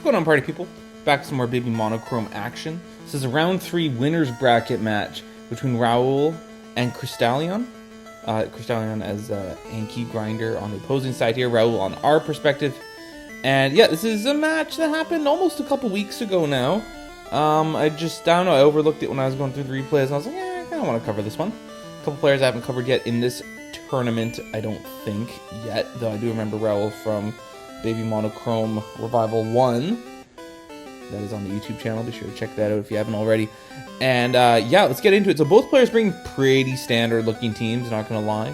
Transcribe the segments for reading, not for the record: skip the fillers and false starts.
going on, party people? Back to some more Babymonochrome action. This is a round 3 winners bracket match between Rahul and Krystallion. Krystallion as Anki Grinder on the opposing side here, Rahul on our perspective. And yeah, this is a match that happened almost a couple weeks ago now. I don't know, I overlooked it when I was going through the replays, and I was like, yeah, I kind of want to cover this one. A couple players I haven't covered yet in this tournament, I don't think, yet. Though I do remember Rahul from Babymonochrome Revival 1. That is on the YouTube channel. Be sure to check that out if you haven't already. And yeah, let's get into it. So both players bring pretty standard looking teams, not gonna lie.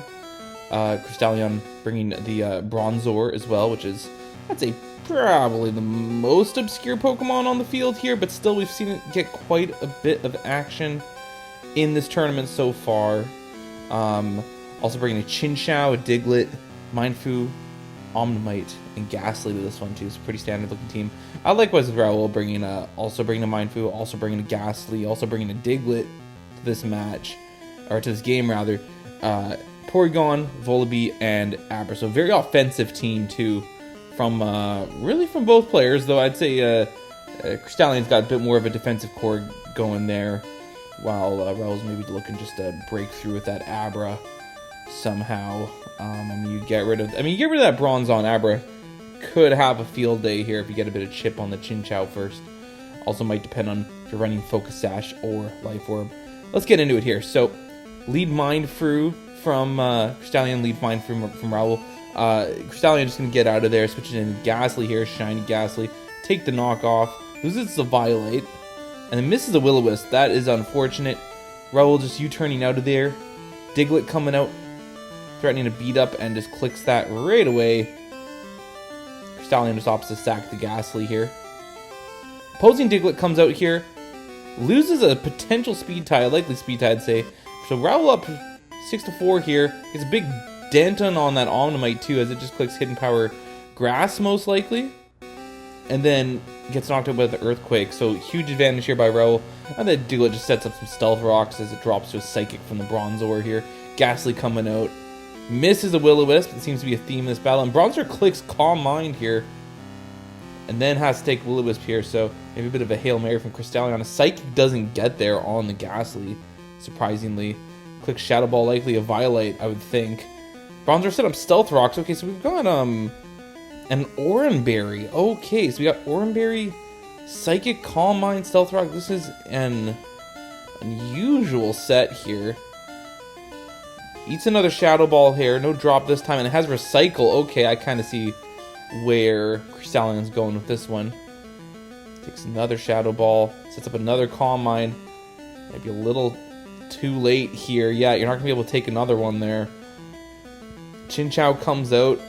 Krystallion bringing the Bronzor as well, which is, I'd say, probably the most obscure Pokemon on the field here, but still we've seen it get quite a bit of action in this tournament so far. Also bringing a Chinchou, a Diglett, Mindfu, Omnimite, and Ghastly to this one too. It's a pretty standard looking team. I likewise with Rahul bringing also bringing a Mindfu, also bringing a Ghastly, also bringing a Diglett to this match, or to this game rather. Porygon, Volibee, and Abra. So very offensive team too, from really from both players. Though I'd say Krystallion's got a bit more of a defensive core going there, while Rahul's maybe looking just to break through with that Abra somehow. You get rid of that Bronzor. Abra could have a field day here if you get a bit of chip on the Chinchou first. Also might depend on if you're running Focus Sash or Life Orb. Let's get into it here. So, lead Mindfu from Krystallion, lead Mindfu from Rahul. Krystallion just going to get out of there, switching in Ghastly here, Shiny Ghastly. Take the knockoff, loses the Violate, and then misses a Will-O-Wisp. That is unfortunate. Rahul just U-turning out of there. Diglett coming out, threatening to beat up, and just clicks that right away. Krystallion just opts to sack the Ghastly here. Opposing Diglett comes out here, loses a potential speed tie, a likely speed tie I'd say. So Rahul up 6-4 here. Gets a big dent on that Omnimite too, as it just clicks Hidden Power Grass most likely. And then gets knocked out by the Earthquake. So huge advantage here by Rahul. And then Diglett just sets up some Stealth Rocks as it drops to a Psychic from the Bronzor here. Ghastly coming out. Misses a Will-O-Wisp. It seems to be a theme in this battle. And Bronzor clicks Calm Mind here. And then has to take Will-O-Wisp here. So maybe a bit of a Hail Mary from Krystallion. A Psychic doesn't get there on the Ghastly, surprisingly. Clicks Shadow Ball, likely a Violate, I would think. Bronzor set up Stealth Rocks. Okay, so we've got an Oranberry. Okay, so we got Oranberry, Psychic, Calm Mind, Stealth Rock. This is an unusual set here. Eats another Shadow Ball here. No drop this time, and it has Recycle. Okay, I kind of see where Krystallion's going with this one. Takes another Shadow Ball. Sets up another Calm Mind. Maybe a little too late here. Yeah, you're not going to be able to take another one there. Chinchou comes out.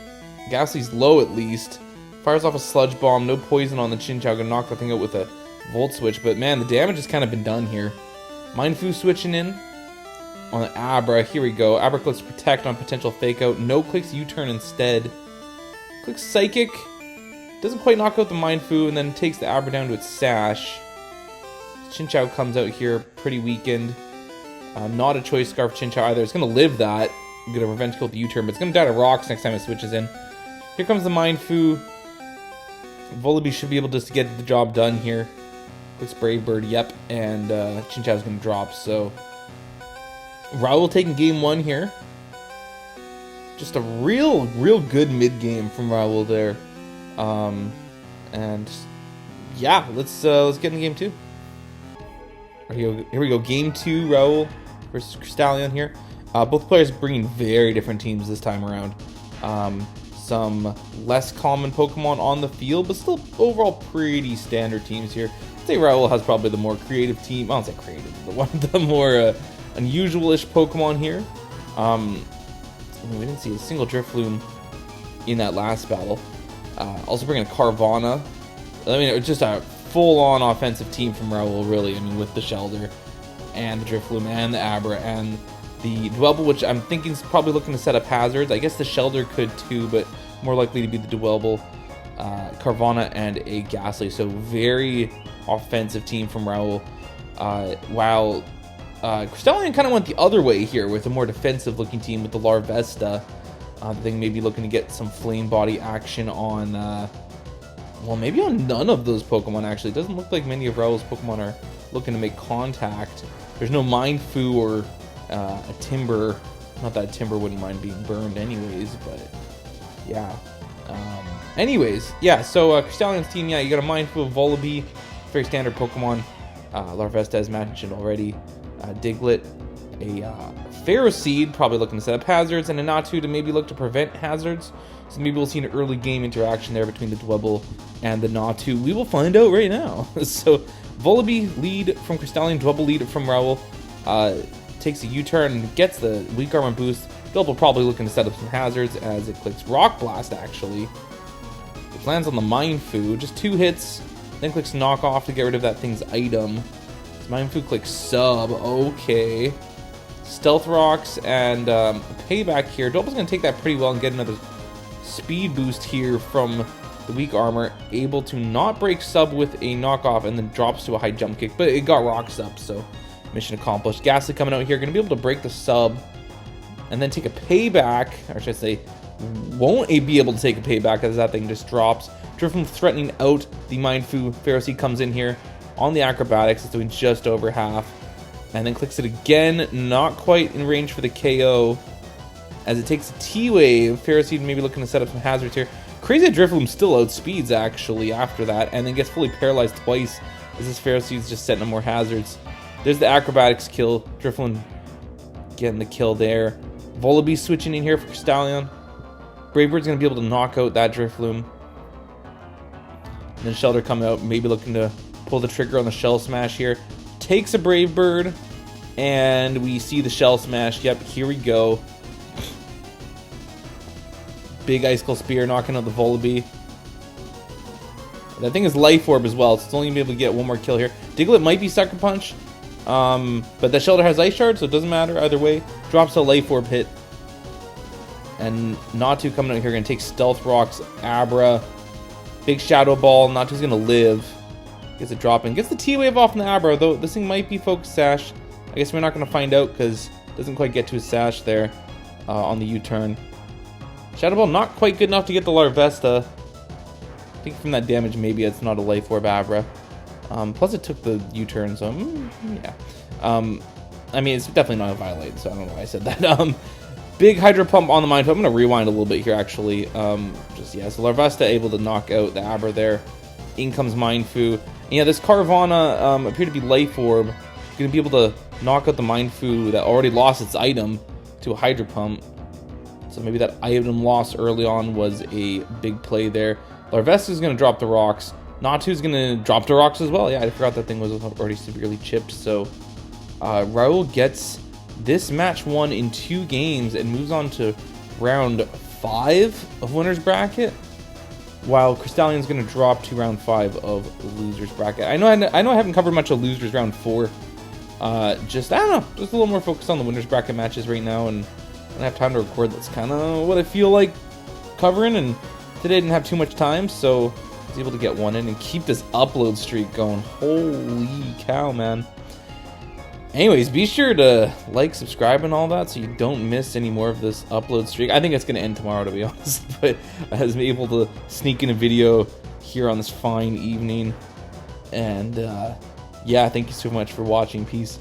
Ghastly's low at least. Fires off a Sludge Bomb. No poison on the Chinchou. Gonna knock that thing out with a Volt Switch. But man, the damage has kind of been done here. Mindfu switching in on the Abra. Here we go. Abra clicks Protect on potential Fake Out. No clicks U-Turn instead. Clicks Psychic. Doesn't quite knock out the Mindfu, and then takes the Abra down to its Sash. Chinchou comes out here pretty weakened. Not a Choice Scarf Chinchou either. It's gonna live that. Gonna Revenge Kill with the U-Turn, but it's gonna die to Rocks next time it switches in. Here comes the Mindfu. Volibee should be able just to get the job done here. Clicks Brave Bird, yep, and Chinchou's gonna drop, so Rahul taking game 1 here. Just a real good mid-game from Rahul there. And yeah, let's get into game 2. Here we go, game 2, Rahul versus Krystallion here. Both players bringing very different teams this time around. Some less common Pokemon on the field, but still overall pretty standard teams here. I'd say Rahul has probably the more creative team. I don't say creative, but one of the more unusual-ish Pokemon here. We didn't see a single Drifloon in that last battle. Also bringing a Carvanha. I mean, it was just a full-on offensive team from Rahul, really. I mean, with the Shelder and the Drifloon and the Abra and the Dwebble, which I'm thinking is probably looking to set up hazards. I guess the Shelder could too, but more likely to be the Dwebble, Carvanha, and a Ghastly. So very offensive team from Rahul. While Krystallion kind of went the other way here with a more defensive looking team with the Larvesta. I think maybe looking to get some Flame Body action on Well, maybe on none of those Pokemon, actually. It doesn't look like many of Raul's Pokemon are looking to make contact. There's no Mindfu or a Timber. Not that Timber wouldn't mind being burned anyways, but yeah. Anyways, yeah, so Krystallion's team, yeah, you got a Mindfu, Volibee, very standard Pokemon. Larvesta, as mentioned already. Diglett, a Ferroseed, probably looking to set up hazards, and a Natu to maybe look to prevent hazards. So maybe we'll see an early game interaction there between the Dwebble and the Natu. We will find out right now. So Volibee lead from Krystallion, Dwebble lead from Raul. Takes a U-turn, gets the weak armor boost. Dwebble probably looking to set up some hazards as it clicks Rock Blast, actually. Which lands on the Mindfu. Just 2 hits, then clicks Knock Off to get rid of that thing's item. Mindfu clicks Sub, okay. Stealth Rocks and Payback here. Dwebble's going to take that pretty well and get another speed boost here from the weak armor. Able to not break Sub with a knockoff and then drops to a high jump kick, but it got rocks up, so mission accomplished. Ghastly coming out here, going to be able to break the Sub and then take a payback, or should I say, won't be able to take a payback as that thing just drops. Drifloon threatening out the Mindfu. Ferroseed comes in here on the acrobatics. It's doing just over half. And then clicks it again. Not quite in range for the KO. As it takes a T-Wave. Ferroseed maybe looking to set up some hazards here. Crazy Drifloon still outspeeds, actually, after that. And then gets fully paralyzed twice. As this Ferroseed's just setting up more hazards. There's the acrobatics kill. Drifloon getting the kill there. Volibee switching in here for Krystallion. Brave Bird's going to be able to knock out that Drifloon. And then Shelter coming out. Maybe looking to pull the trigger on the Shell Smash here. Takes a Brave Bird, and we see the Shell Smash. Yep, here we go. Big Icicle Spear knocking out the Volibee. That thing is Life Orb as well, so it's only going to be able to get one more kill here. Diglett might be Sucker Punch, but the Shelter has Ice Shard, so it doesn't matter either way. Drops a Life Orb hit. And Natu coming out here, going to take Stealth Rocks, Abra. Big Shadow Ball. Natu's going to live. Gets a drop in. Gets the T-Wave off in the Abra, though this thing might be Focus Sash. I guess we're not going to find out because it doesn't quite get to his Sash there on the U-turn. Shadow Ball not quite good enough to get the Larvesta. I think from that damage, maybe it's not a Life Orb Abra. Plus it took the U-turn, so yeah. I mean, it's definitely not a Violate, so I don't know why I said that. Big Hydro Pump on the Mindfu. I'm going to rewind a little bit here, actually. So Larvesta able to knock out the Abra there. In comes Mindfu. And yeah, this Carvanha appeared to be Life Orb. Going to be able to knock out the Mindfu that already lost its item to a Hydro Pump. So maybe that item loss early on was a big play there. Larvesta is going to drop the rocks. Natu's going to drop the rocks as well. Yeah, I forgot that thing was already severely chipped. So Raul gets this match won in 2 games and moves on to round 5 of winner's bracket, while Krystallion's going to drop to round 5 of losers bracket. I know I haven't covered much of losers round 4. I don't know, just a little more focused on the winners bracket matches right now, and I don't have time to record. That's kind of what I feel like covering, and today I didn't have too much time, so I was able to get one in and keep this upload streak going. Holy cow, man. Anyways, be sure to like, subscribe, and all that so you don't miss any more of this upload streak. I think it's going to end tomorrow, to be honest, but I was able to sneak in a video here on this fine evening. And yeah, thank you so much for watching. Peace.